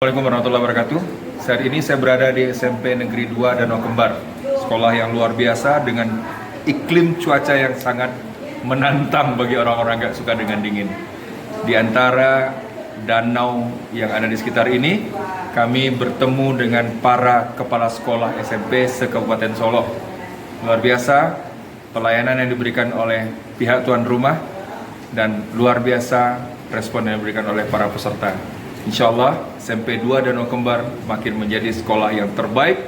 Assalamualaikum warahmatullahi wabarakatuh. Saat ini saya berada di SMP Negeri 2 Danau Kembar, sekolah yang luar biasa dengan iklim cuaca yang sangat menantang bagi orang-orang yang gak suka dengan dingin. Di antara danau yang ada di sekitar ini, kami bertemu dengan para kepala sekolah SMP se-Kabupaten Solo. Luar biasa pelayanan yang diberikan oleh pihak tuan rumah dan luar biasa respon yang diberikan oleh para peserta. Insya Allah SMP 2 Danau Kembar makin menjadi sekolah yang terbaik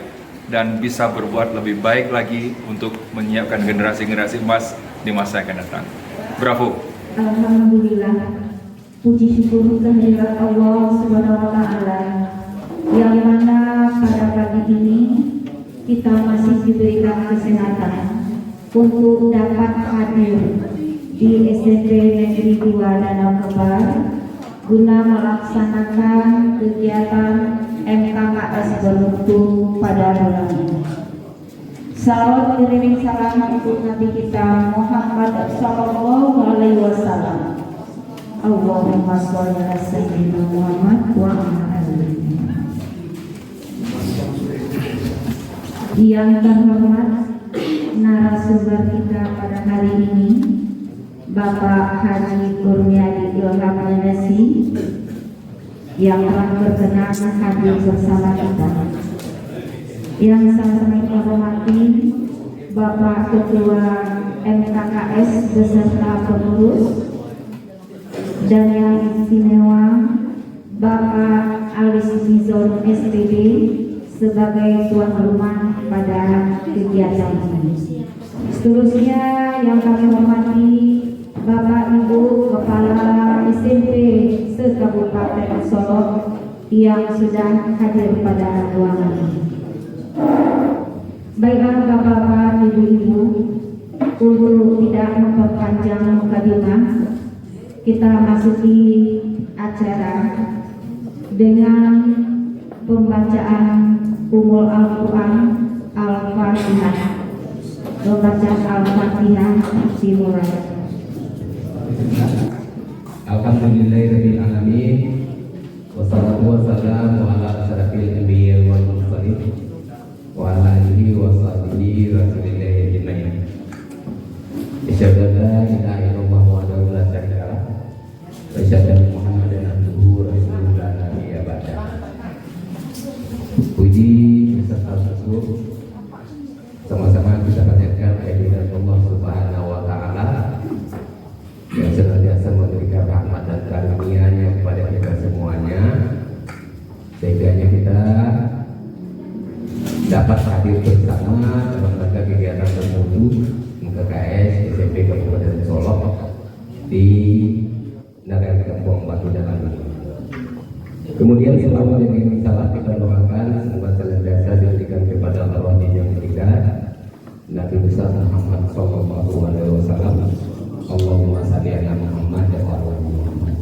dan bisa berbuat lebih baik lagi untuk menyiapkan generasi-generasi emas di masa yang akan datang. Bravo. Alhamdulillah, puji syukur kehadirat Allah Subhanahu wa Ta'ala, yang mana pada pagi ini kita masih diberikan kesehatan untuk dapat hadir di SMP Negeri 2 Danau Kembar guna melaksanakan kegiatan MKKS bermutu pada bulan ini. Salawat beriring salam untuk Nabi kita Muhammad Sallallahu Alaihi Wasallam. Allahumma sholli ala sayyidina Muhammad wa ala alihi. Yang terhormat narasumber kita pada hari ini, Bapak Haji Kurniadi Ilham Nasi, yang telah berkenan hadir bersama kita. Yang saya hormati Bapak Ketua MKKS beserta pengurus, dan yang istimewa Bapak Alis Mizon SPB sebagai tuan rumah pada kegiatan ini. Seterusnya yang kami hormati Bapak Ibu Kepala SMP se-Kabupaten Solo yang sudah hadir pada ruangan ini. Baiklah Bapak-bapak, Ibu-ibu, untuk tidak memperpanjang mukadimah, kita masuki acara dengan pembacaan Ummul Al-Quran Al-Fatihah. Pembacaan Al-Fatihah dimulai. Alhamdulillahirabbil alamin, wassalatu wassalamu ala asyrafil anbiya'i wal mursalin wa ala alihi wa sahbihi rasulillahi ajmain. Asyhadu an la ilaha illallah wahdahu la syarika lah wa asyhadu anna Muhammadan abduhu wa rasuluhu la nabiyya ba'da. Puji beserta syukur sama-sama kita panjatkan kehadirat Allah Subhanahu wa Ta'ala yang senantiasa memberikan rahmat dan karunia-Nya kepada kita semuanya, sehingga kita dapat hadir bersama dalam rangka kegiatan bermutu MKKS SMP Kabupaten Solo di Negara Kampung Batu Dalam ini. Kemudian selama dengan salah kita doakan semoga senantiasa diberikan kepada arwah yang berikan Nabi besar Muhammad Sallallahu Alaihi Wasallam. Allahumma shalli ala Muhammad wa ala Muhammad.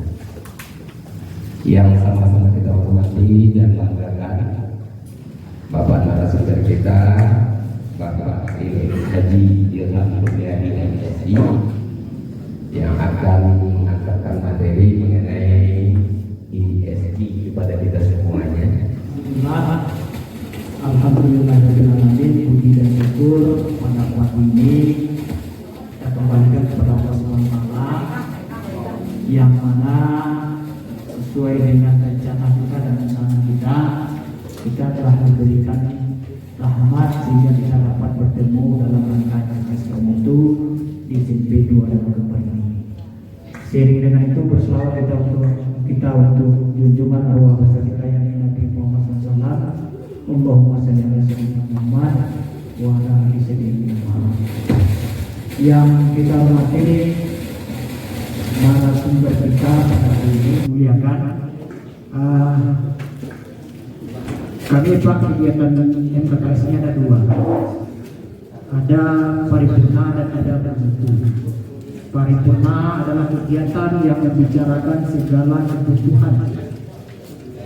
Yang sama-sama kita hormati dan banggakan Bapak narasumber kita, Bapak Haji Ilham Kurniadi MSI, yang akan mengangkatkan materi mengenai ISI kepada kita semuanya. Alhamdulillahirrahmanirrahim. Puji dan syukur pada waktu ini kita kembalikan kepada Allah SWT, yang mana sesuai dengan rencana kita dan rencana kita telah diberikan rahmat sehingga kita dapat bertemu dalam rangka MKKS bermutu di SMP 2 Danau Kembar ini. Seiring dengan itu berselawat kita untuk junjungan arwah besar kita yang Nabi Muhammad SAW. Allahumma shalli ala sayyidina Muhammad wa ala ali sayyidina Muhammad. Yang kita hormati narasumber kita pada hari ini, muliakan kami Pak, kegiatan MKKS ini ada dua, ada paripurna dan ada bermutu. Paripurna adalah kegiatan yang membicarakan segala kebutuhan,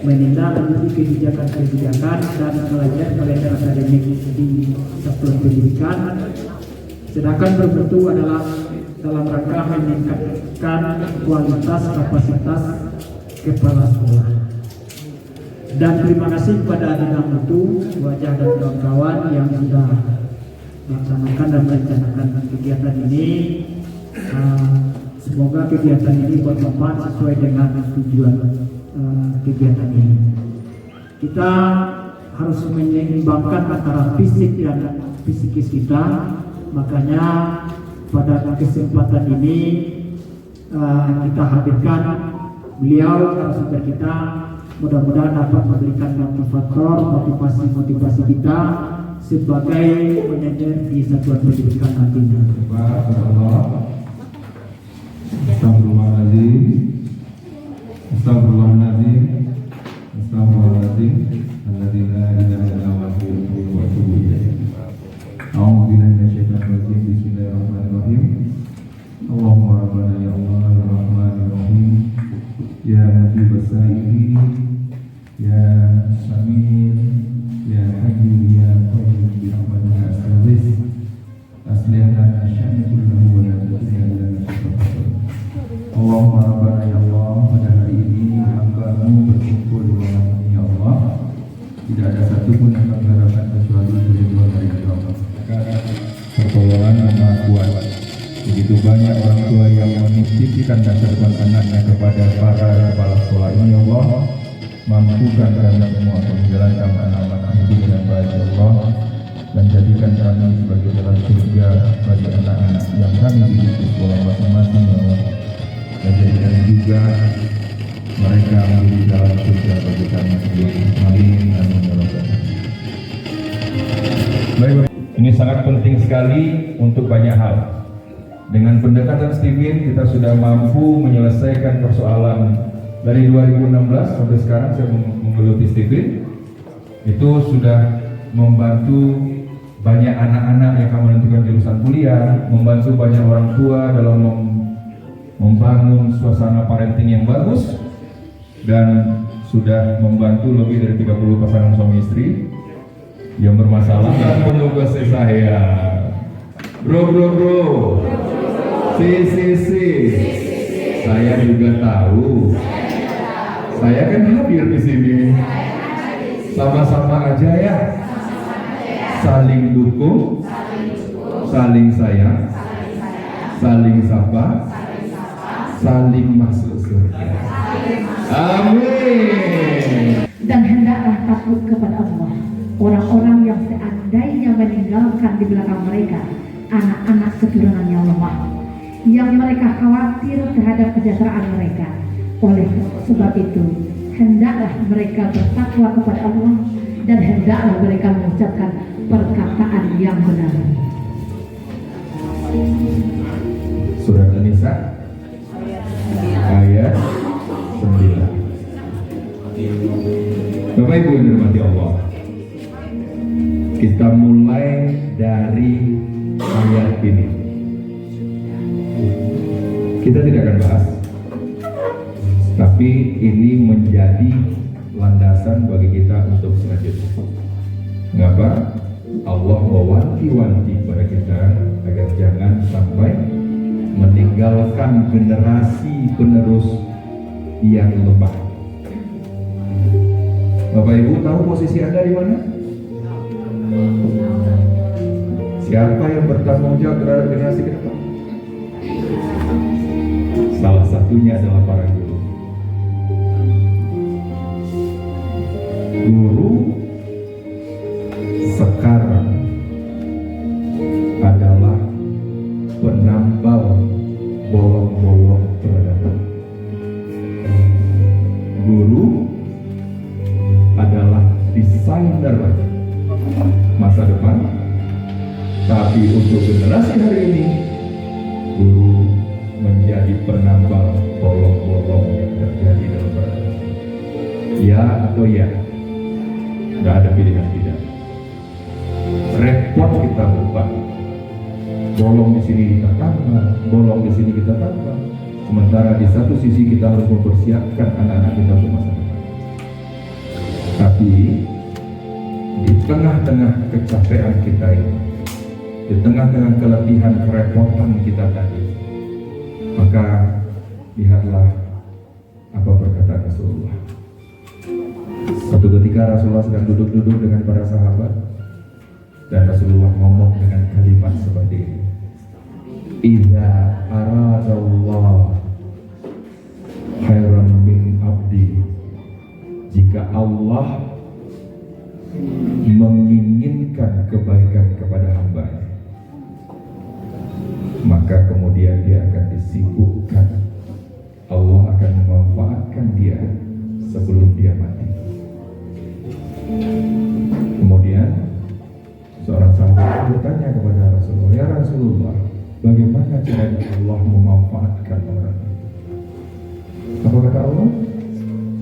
menindaklanjuti kebijakan-kebijakan dan pelajaran akademik di satuan pendidikan. Sedangkan bermutu adalah dalam rangka meningkatkan kualitas kapasitas kepala sekolah. Dan terima kasih kepada Adinang Mutu, Wajah dan kawan-kawan yang sudah melaksanakan dan merencanakan kegiatan ini. Semoga kegiatan ini bermanfaat sesuai dengan tujuan kegiatan ini. Kita harus menyeimbangkan antara fisik dan psikis kita. Makanya pada kesempatan ini kita hadirkan beliau narasumber kita, mudah-mudahan dapat memberikan motivasi kita sebagai manajer di satuan pendidikan nantinya. Astagfirullahaladzim, Astagfirullahaladzim, Astagfirullahaladzim, Alladzi la ilaha illa huwa al-hayyul wa atubu ilaih. A'udzu billahi minasyaitonir rajim. Bismillahirrahmanirrahim. Allahumma rabbana ya Allah ya Rahmanir Rahim, ya mujibas sa'ili, ya Samir, ya Hayyu ya Qayyum bi rahmatika astaghfir. Aslih lana sya'na kullahu wa la takilna ila nafsina. Allahumma rabbana ya Allah, pada hari ini hamba-Mu berkumpul di ruangan ya Allah. Tidak ada satupun yang kami harapkan kecuali keriduan dari Allah. Pertolongan yang Maha Kuat. Begitu banyak orang tua yang menitipkan masa depan anaknya kepada para kepala sekolah ini ya Allah. Mampukan kami semua untuk menjalankan anak-anak hidup dengan baik ya Allah, dan jadikan kami sebagai jalan surga bagi anak-anak yang kami didik di sekolah masing-masing ya Allah, dan jadikan juga mereka menjadi jalan surga bagi kami sendiri. Amin amin ya rabbal alamin. Baik, ini sangat penting sekali untuk banyak hal. Dengan pendekatan STEAM kita sudah mampu menyelesaikan persoalan dari 2016 sampai sekarang. Saya menggeluti STEAM itu sudah membantu banyak anak-anak yang akan menentukan jurusan kuliah, membantu banyak orang tua dalam membangun suasana parenting yang bagus, dan sudah membantu lebih dari 30 pasangan suami istri yang bermasalah. Dan penugas saya, bro, si, saya juga tahu, saya kan hadir di sini, sama-sama aja ya, saling dukung, saling sayang, saling sapa, saling masuk surga. Amin. Dan hendaklah takut kepada Allah. Orang-orang yang seandainya meninggalkan di belakang mereka anak-anak keturunan yang lemah, yang mereka khawatir terhadap kesejahteraan mereka. Oleh sebab itu, hendaklah mereka bertakwa kepada Allah, dan hendaklah mereka mengucapkan perkataan yang benar. Surat An-Nisa ayat 9. Bapak Ibu yang dirahmati Allah, kita mulai dari ayat ini. Kita tidak akan bahas, tapi ini menjadi landasan bagi kita untuk selanjutnya. Mengapa? Allah mewanti-wanti kepada kita agar jangan sampai meninggalkan generasi penerus yang lemah. Bapak Ibu tahu posisi Anda di mana? Siapa yang bertanggung jawab terhadap generasi ke depan? Salah satunya adalah para guru. Guru sekarang adalah penambal bolong-bolong peradaban. Guru adalah desainer masa depan, tapi untuk generasi hari ini, guru menjadi penambal bolong-bolong yang terjadi dalam peradaban. Ya atau ya? Tidak ada pilihan tidak. Repot kita berubah. Bolong di sini kita tambah, bolong di sini kita tambah. Sementara di satu sisi kita harus mempersiapkan anak-anak kita untuk masa depan. Tapi di tengah-tengah kecapean kita ini, di tengah-tengah keletihan kerepotan kita tadi, maka lihatlah apa perkataan Rasulullah. Suatu ketika Rasulullah sedang duduk-duduk dengan para sahabat, dan Rasulullah ngomong dengan kalimat seperti ini. Idza aradallah khairan min abdi, jika Allah menginginkan kebaikan kepada hamba-Nya, maka kemudian dia akan disibukkan. Allah akan memanfaatkan dia sebelum dia mati. Kemudian seorang sahabat bertanya kepada Rasulullah, ya Rasulullah, bagaimana caranya Allah memanfaatkan orang itu? Apa kata Allah?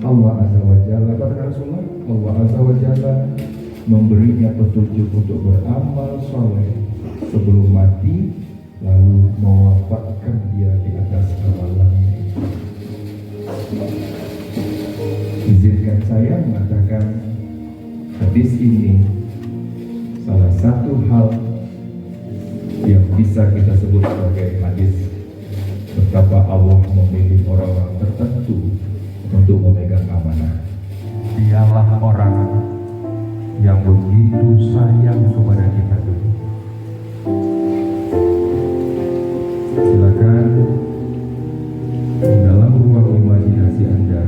Allah Azza wa Jalla, kata Rasulullah, Allah Azza wa Jalla memberinya petunjuk untuk beramal soleh sebelum mati, lalu mewafatkan dia di atas amalannya. Izinkan saya mengatakan hadis ini salah satu hal yang bisa kita sebut sebagai hadis betapa Allah memilih orang-orang tertentu untuk memegang amanah. Dialah orang yang begitu sayang kepada kita dulu. Silakan dalam ruang imajinasi Anda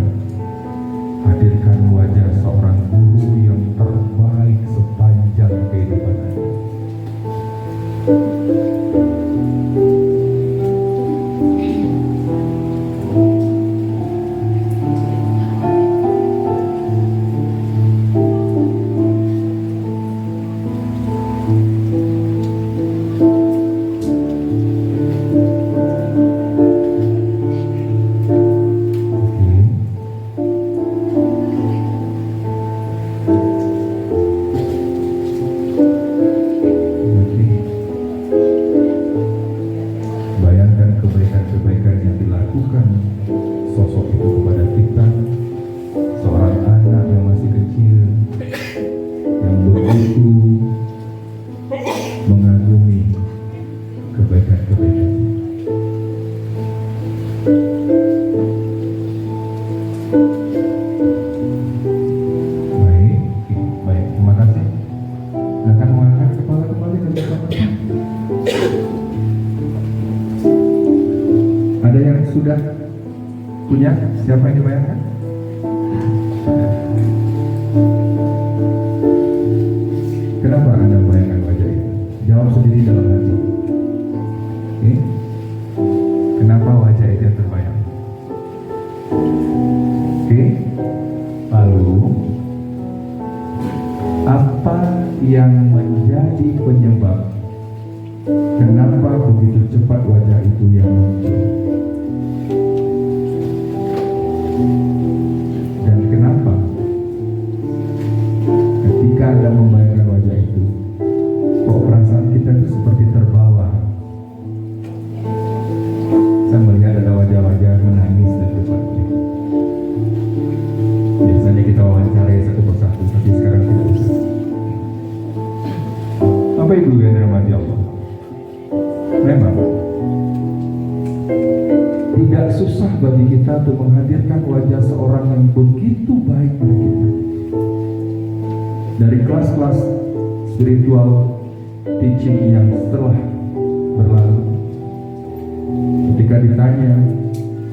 hadirkan wajah seorang guru yang terbaik sepanjang kehidupan Anda. Sudah punya? Siapa yang dibayangkan? Kenapa Anda bayangkan wajah itu? Jawab sendiri dalam hati. Oke? Kenapa wajah itu yang terbayang? Oke? Lalu apa yang menjadi penyebab kenapa begitu cepat wajah itu yang muncul? Dan kenapa ketika Anda membayangkan wajah itu, kok perasaan kita itu seperti terbawa? Saya melihat ada wajah-wajah menangis di depan ini. Biasanya kita wawancarai satu persatu, tapi sekarang tidak usah. Apa itu yang dirahmati Allah? Memang tidak susah bagi kita untuk menghadirkan wajah seorang yang begitu baik bagi kita. Dari kelas-kelas spiritual teaching yang setelah berlalu, ketika ditanya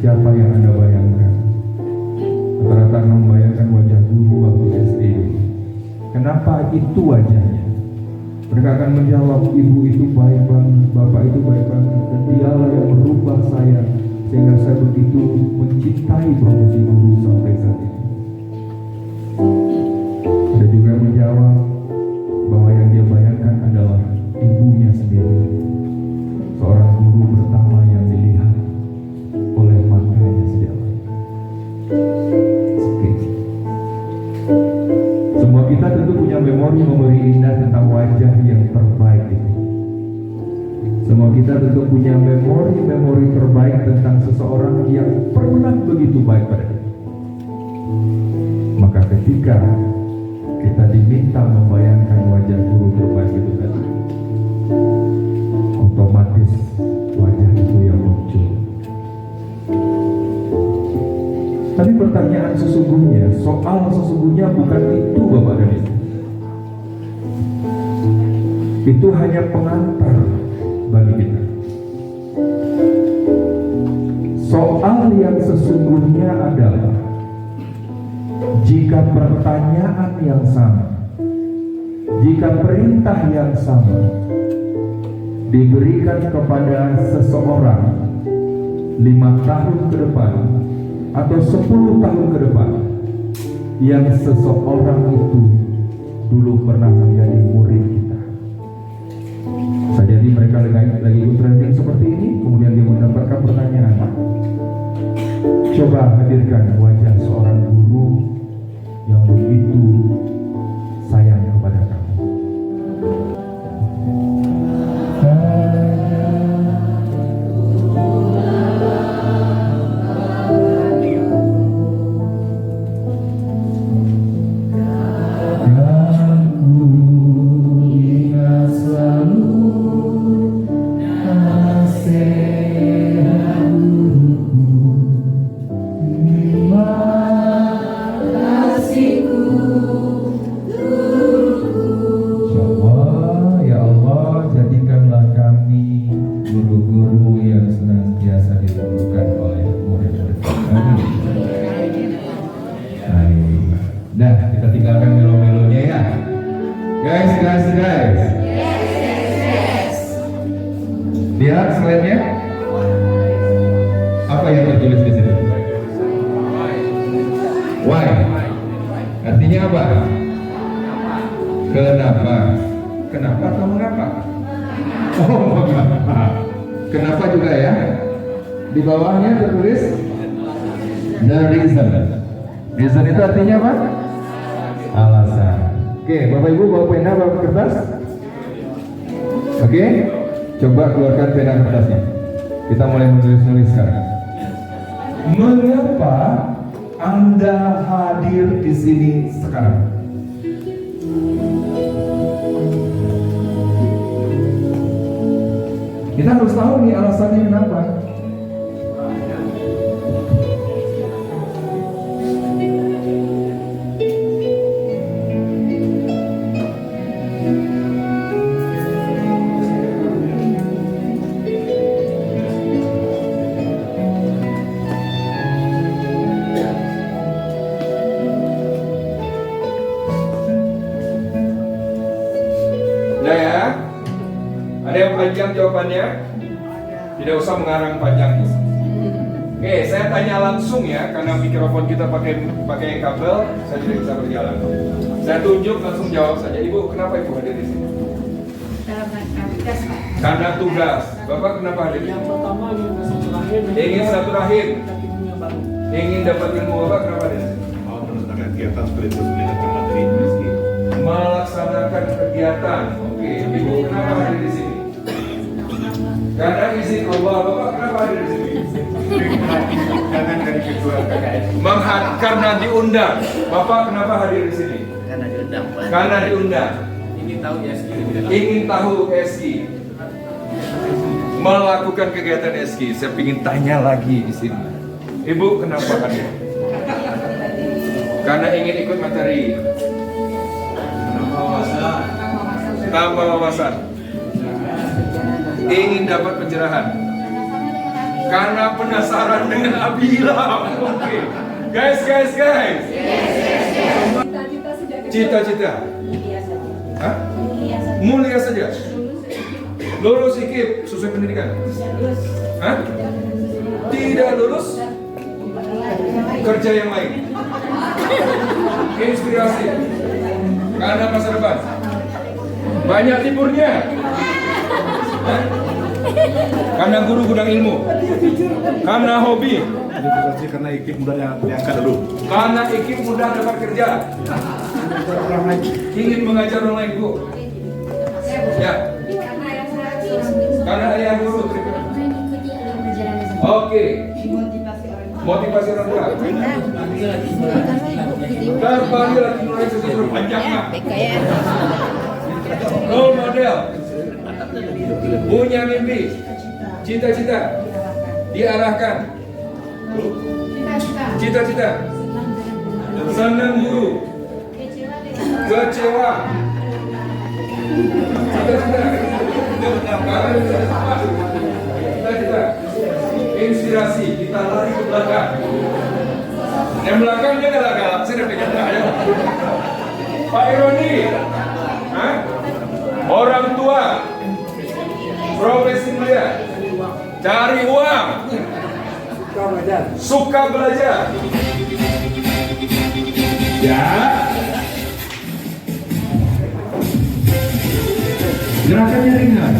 siapa yang Anda bayangkan, rata-rata membayangkan wajah guru waktu SD. Kenapa itu wajahnya? Mereka akan menjawab, ibu itu baik banget, bapak itu baik banget, dan dialah yang merubah saya sehingga saya begitu mencintai profesi guru sampai saat ini. Ada juga yang menjawab bahwa yang dia bayangkan adalah ibunya sendiri, seorang guru pertama yang dilihat oleh matanya sejak lama. Oke. Semua kita tentu punya memori indah tentang wajah yang terbaik itu. Semua kita tentu punya memori terbaik tentang seseorang yang pernah begitu baik pada kita. Maka ketika kita diminta membayangkan wajah guru terbaik itu tadi, otomatis wajah itu yang muncul. Tapi pertanyaan sesungguhnya, soal sesungguhnya bukan itu Bapak dan Ibu. Itu hanya pengantar bagi kita. Soal yang sesungguhnya adalah jika pertanyaan yang sama, jika perintah yang sama diberikan kepada seseorang 5 tahun ke depan atau 10 tahun ke depan, yang seseorang itu dulu pernah menjadi murid kita. Bisa jadi mereka lagi ikut training seperti ini, kemudian dia mendapatkan pertanyaan. Coba hadirkan wajah seorang guru yang begitu sayang kepada kamu. Nah, kita tinggalkan melo-melonya ya. Guys. Lihat slide-nya. Apa yang tertulis di sini? Why? Artinya apa? Kenapa? Kenapa atau mengapa? Oh, mengapa. Kenapa juga ya? Di bawahnya tertulis the reason. Reason itu artinya apa? Alasan. Oke, Bapak Ibu bawa pena, bawa kertas. Oke, coba keluarkan pena kertasnya. Kita mulai menulis-nulis sekarang. Mengapa Anda hadir di sini sekarang? Kita harus tahu nih alasannya kenapa. Udah ya? Ada yang panjang jawabannya? Tidak usah mengarang panjang. Oke, saya tanya langsung ya, karena mikrofon kita pakai kabel, saya tidak bisa berjalan. Saya tunjuk langsung jawab saja. Ibu, kenapa Ibu hadir di sini? Karena tugas. Bapak kenapa hadir? Yang pertama ingin silaturahim. Ingin dapat ilmu. Bapak kenapa hadir? Mau melaksanakan kegiatan sekaligus meningkatkan materi meski. Melaksanakan kegiatan. Oke, Ibu kenapa hadir di sini? Karena izin Allah. Bapak kenapa hadir di sini? Jangan dari ketua KKS. Karena diundang. Bapak kenapa hadir di sini? Karena diundang. Karena diundang. Ingin tahu ya Ingin tahu SI. Melakukan kegiatan SI. Saya ingin tanya lagi di sini. Ibu kenapa hadir? Karena ingin ikut materi. Tambah wawasan. Ingin dapat pencerahan. Karena penasaran dengan Abila. Oke. Guys. Cita-cita. Hah? Mulia saja. Lulus IKIP sesuai pendidikan. Hah? Tidak lulus kerja yang lain. Inspirasi. Karena masa depan. Banyak liburnya. Hah? Karena guru gudang ilmu. Karena hobi. Karena ikip mudah diangkat dulu. Karena IKIP mudah dapat kerja. Ingin mengajar orang lain, Bu. Ya. Karena ayah guru. Oke. Motivasi orang tua. Terbagi lagi mulai sesuatu panjang mah. Role model. Punya mimpi. Cita-cita. Diarahkan. Cita-cita. Senang guru. Kecewa. Cita-cita. Inspirasi. Kita lari ke belakang. Yang belakang dia galak-galak. Saya udah pegang ayo. Pak Ironi. Hah? Orang tua. Profesi mulia. Cari uang. Suka belajar. Ya. Gerakannya ringan.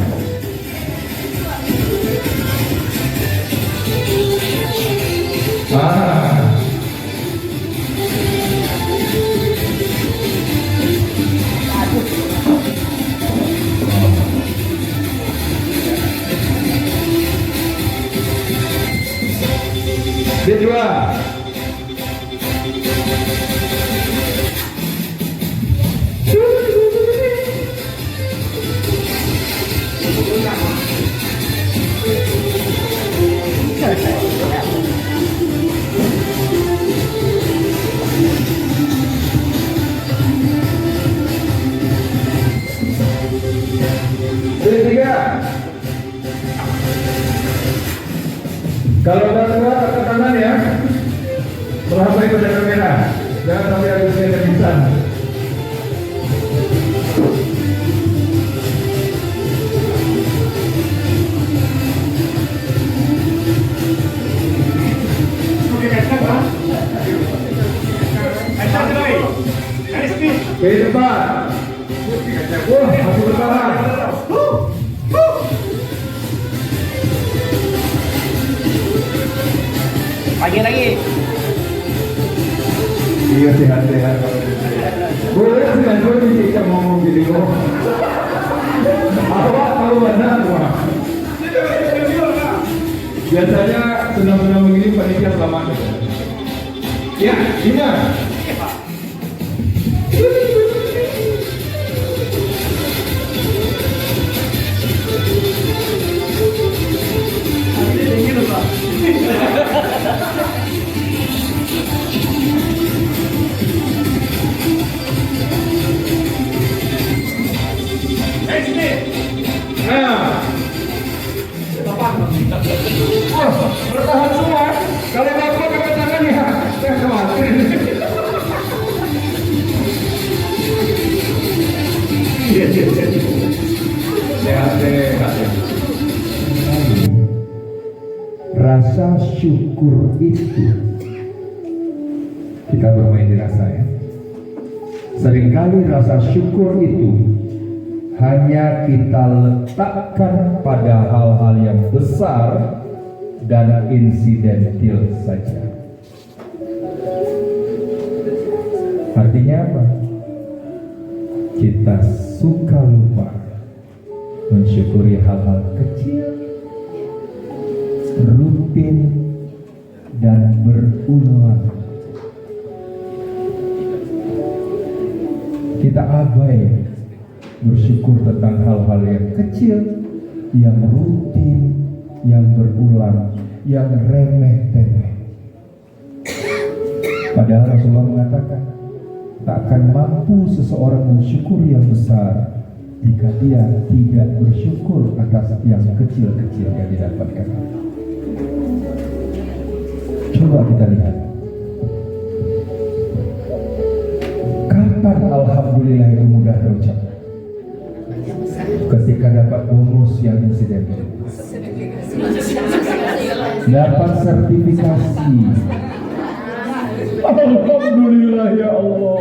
Kedua. Ketiga. Kalau udah keluar angkat tangan ya. Berapa ikut dari kamera? Jangan sampai ada yang terpisah. Ke depan. Wah, masih bertahan. Lagi. Iya sehat-sehat. Boleh sih, gue bisa ngomong gini kok. Apa kalau benar wah? Biasanya senang-senang begini panitia selamat. Ya, ingat. Bertahan semua. Kalau nggak kuat angkat tangan ya, saya khawatir. Sehat. Rasa syukur itu kita bermain di rasa ya. Seringkali rasa syukur itu hanya kita letakkan pada hal-hal yang besar dan insidentil saja. Artinya apa? Kita suka lupa mensyukuri hal-hal kecil, rutin, dan berulang. Kita abai bersyukur tentang hal-hal yang kecil, yang rutin, yang berulang, yang remeh-temeh. Padahal Rasulullah mengatakan, tak akan mampu seseorang mensyukuri yang besar jika dia tidak bersyukur atas yang kecil-kecil yang didapatkan. Coba kita lihat. Kapan alhamdulillah itu mudah terucap? Ketika dapat bonus yang insidental, dapat sertifikasi. Alhamdulillah ya Allah.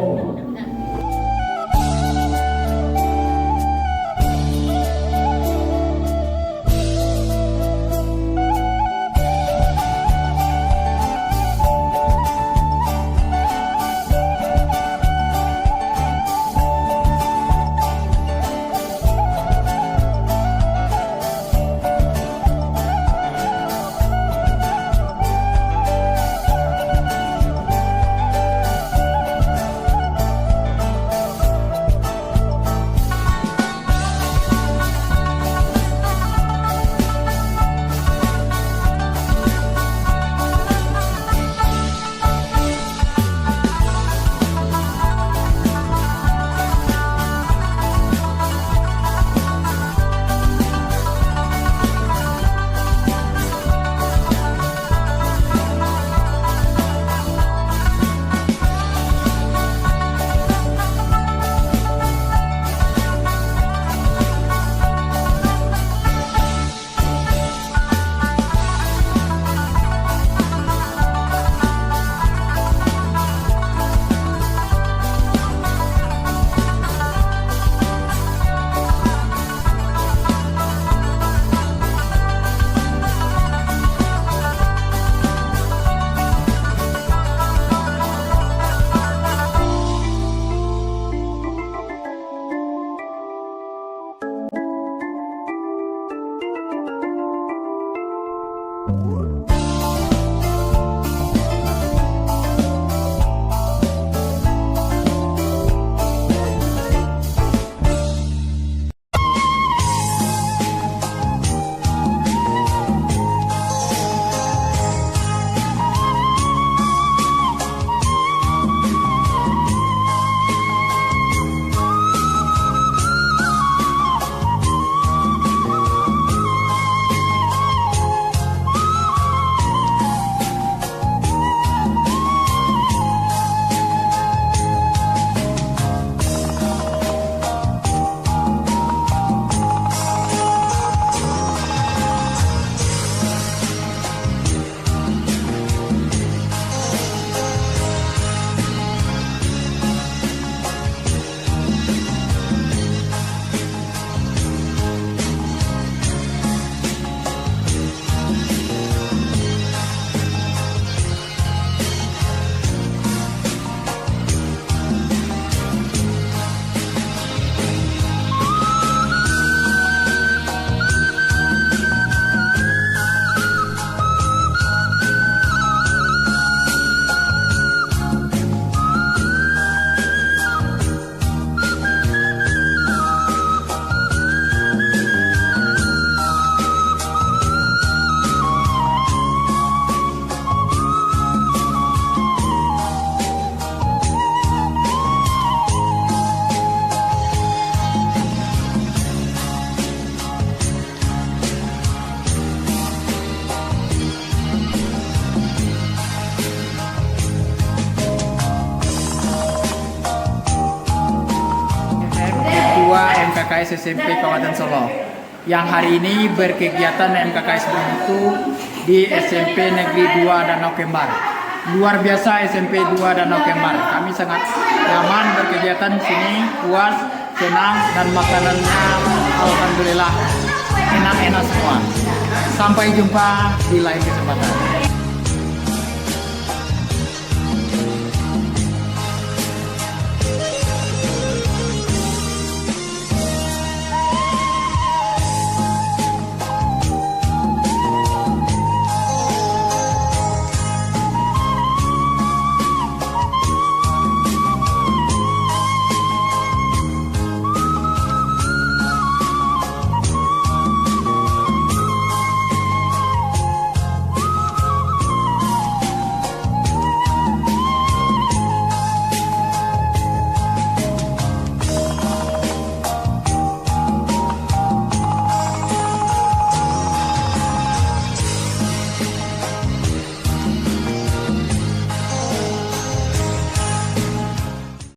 MKKS SMP Kabupaten Solo yang hari ini berkegiatan MKKS bermutu di SMP Negeri 2 Danau Kembar. Luar biasa SMP 2 Danau Kembar. Kami sangat nyaman berkegiatan di sini, puas, senang, dan makanannya alhamdulillah enak-enak semua. Sampai jumpa di lain kesempatan.